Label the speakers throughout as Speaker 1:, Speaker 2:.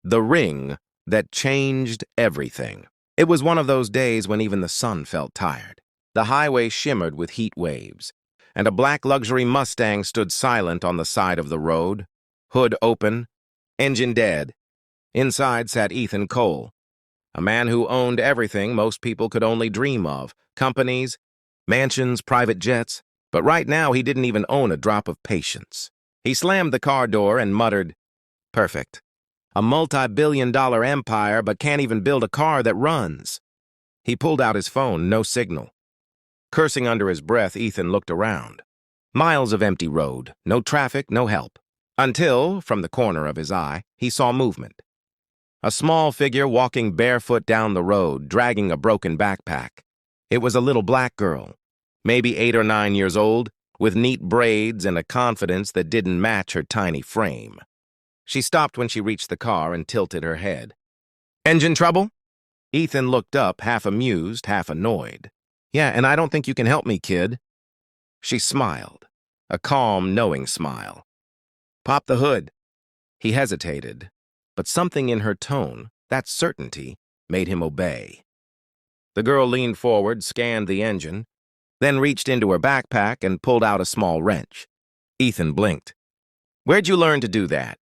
Speaker 1: The ring that changed everything. It was one of those days when even the sun felt tired. The highway shimmered with heat waves, and a black luxury Mustang stood silent on the side of the road, hood open, engine dead. Inside sat Ethan Cole, a man who owned everything most people could only dream of: companies, mansions, private jets. But right now he didn't even own a drop of patience. He slammed the car door and muttered, "Perfect. A multi-billion-dollar empire, but can't even build a car that runs." He pulled out his phone, no signal. Cursing under his breath, Ethan looked around. Miles of empty road, no traffic, no help. Until, from the corner of his eye, he saw movement. A small figure walking barefoot down the road, dragging a broken backpack. It was a little black girl, maybe 8 or 9 years old, with neat braids and a confidence that didn't match her tiny frame. She stopped when she reached the car and tilted her head. "Engine trouble?" Ethan looked up, half amused, half annoyed. "Yeah, and I don't think you can help me, kid." She smiled, a calm, knowing smile. "Pop the hood." He hesitated, but something in her tone, that certainty, made him obey. The girl leaned forward, scanned the engine, then reached into her backpack and pulled out a small wrench. Ethan blinked. "Where'd you learn to do that?"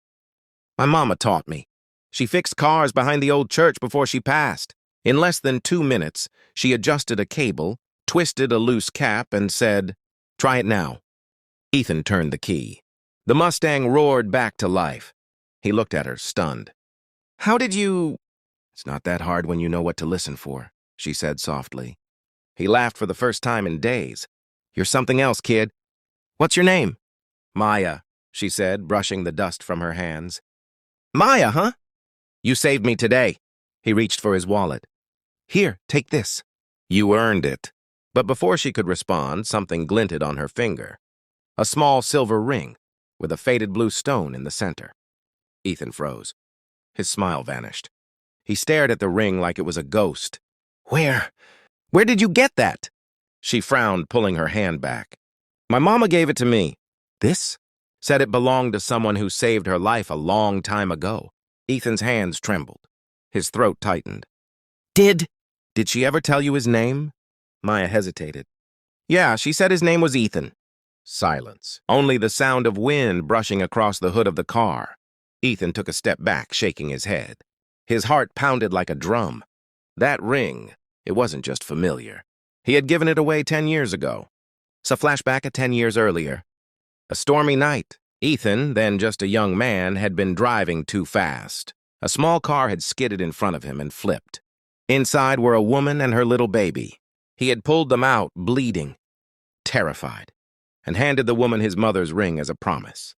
Speaker 1: "My mama taught me. She fixed cars behind the old church before she passed. In less than 2 minutes, she adjusted a cable, twisted a loose cap, and said, 'Try it now.'" Ethan turned the key. The Mustang roared back to life. He looked at her, stunned. "How did you—" "It's not that hard when you know what to listen for," she said softly. He laughed for the first time in days. "You're something else, kid. What's your name?" "Maya," she said, brushing the dust from her hands. "Maya, huh? You saved me today." He reached for his wallet. "Here, take this." "You earned it." But before she could respond, something glinted on her finger. A small silver ring, with a faded blue stone in the center. Ethan froze. His smile vanished. He stared at the ring like it was a ghost. Where did you get that?" She frowned, pulling her hand back. "My mama gave it to me." "This?" "Said it belonged to someone who saved her life a long time ago." Ethan's hands trembled. His throat tightened. Did she ever tell you his name?" Maya hesitated. "Yeah, she said his name was Ethan." Silence. Only the sound of wind brushing across the hood of the car. Ethan took a step back, shaking his head. His heart pounded like a drum. That ring, it wasn't just familiar. He had given it away 10 years ago. So flashback at 10 years earlier. A stormy night. Ethan, then just a young man, had been driving too fast. A small car had skidded in front of him and flipped. Inside were a woman and her little baby. He had pulled them out, bleeding, terrified, and handed the woman his mother's ring as a promise.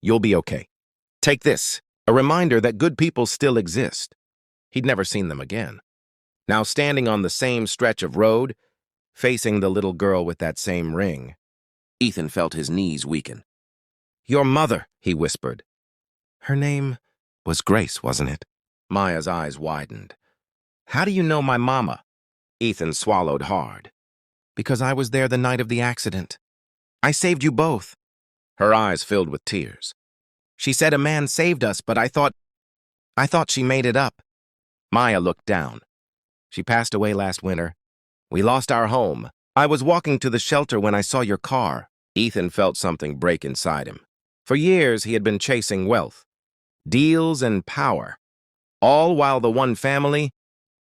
Speaker 1: "You'll be okay. Take this, a reminder that good people still exist." He'd never seen them again. Now standing on the same stretch of road, facing the little girl with that same ring, Ethan felt his knees weaken. "Your mother," he whispered. "Her name was Grace, wasn't it?" Maya's eyes widened. "How do you know my mama?" Ethan swallowed hard. "Because I was there the night of the accident. I saved you both." Her eyes filled with tears. "She said a man saved us, but I thought she made it up." Maya looked down. "She passed away last winter. We lost our home. I was walking to the shelter when I saw your car." Ethan felt something break inside him. For years, he had been chasing wealth, deals, and power, all while the one family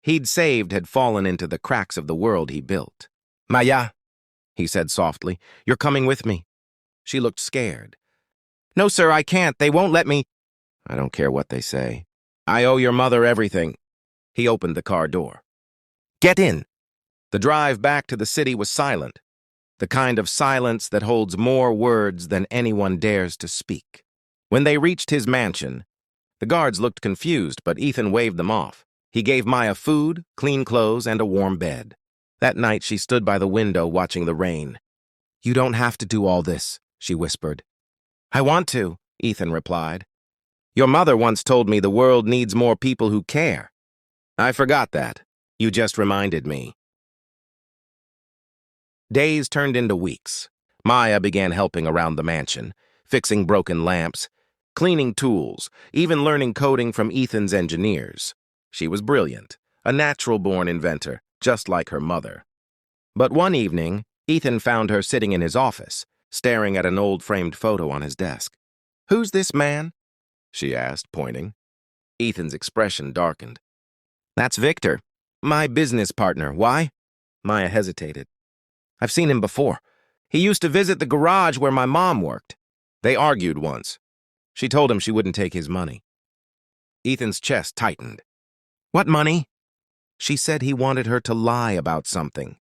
Speaker 1: he'd saved had fallen into the cracks of the world he built. "Maya," he said softly, "you're coming with me." She looked scared. "No, sir, I can't. They won't let me." "I don't care what they say. I owe your mother everything." He opened the car door. "Get in." The drive back to the city was silent, the kind of silence that holds more words than anyone dares to speak. When they reached his mansion, the guards looked confused, but Ethan waved them off. He gave Maya food, clean clothes, and a warm bed. That night she stood by the window watching the rain. "You don't have to do all this," she whispered. "I want to," Ethan replied. "Your mother once told me the world needs more people who care." "I forgot that. You just reminded me." Days turned into weeks. Maya began helping around the mansion, fixing broken lamps, cleaning tools, even learning coding from Ethan's engineers. She was brilliant, a natural-born inventor, just like her mother. But one evening, Ethan found her sitting in his office, staring at an old framed photo on his desk. "Who's this man?" she asked, pointing. Ethan's expression darkened. "That's Victor, my business partner. Why?" Maya hesitated. "I've seen him before. He used to visit the garage where my mom worked. They argued once. She told him she wouldn't take his money." Ethan's chest tightened. "What money?" "She said he wanted her to lie about something."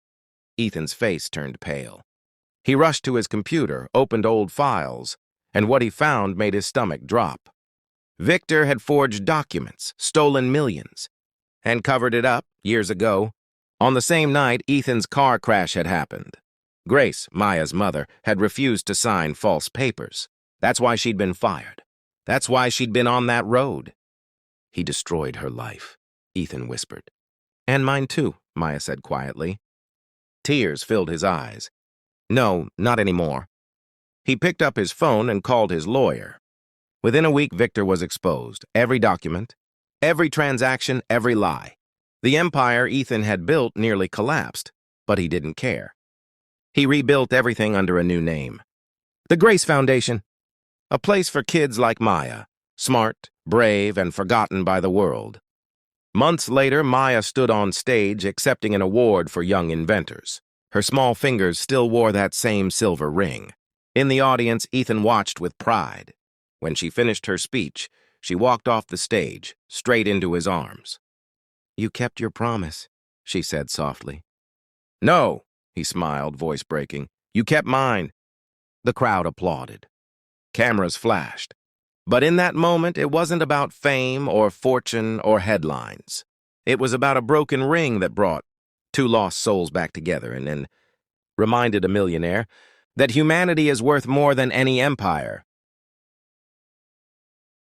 Speaker 1: Ethan's face turned pale. He rushed to his computer, opened old files, and what he found made his stomach drop. Victor had forged documents, stolen millions, and covered it up years ago. On the same night, Ethan's car crash had happened. Grace, Maya's mother, had refused to sign false papers. That's why she'd been fired. That's why she'd been on that road. "He destroyed her life," Ethan whispered. "And mine too," Maya said quietly. Tears filled his eyes. "No, not anymore." He picked up his phone and called his lawyer. Within a week, Victor was exposed. Every document, every transaction, every lie. The empire Ethan had built nearly collapsed, but he didn't care. He rebuilt everything under a new name. The Grace Foundation. A place for kids like Maya, smart, brave, and forgotten by the world. Months later, Maya stood on stage accepting an award for young inventors. Her small fingers still wore that same silver ring. In the audience, Ethan watched with pride. When she finished her speech, she walked off the stage, straight into his arms. "You kept your promise," she said softly. "No," he smiled, voice breaking. "You kept mine." The crowd applauded. Cameras flashed. But in that moment, it wasn't about fame or fortune or headlines. It was about a broken ring that brought two lost souls back together and then reminded a millionaire that humanity is worth more than any empire,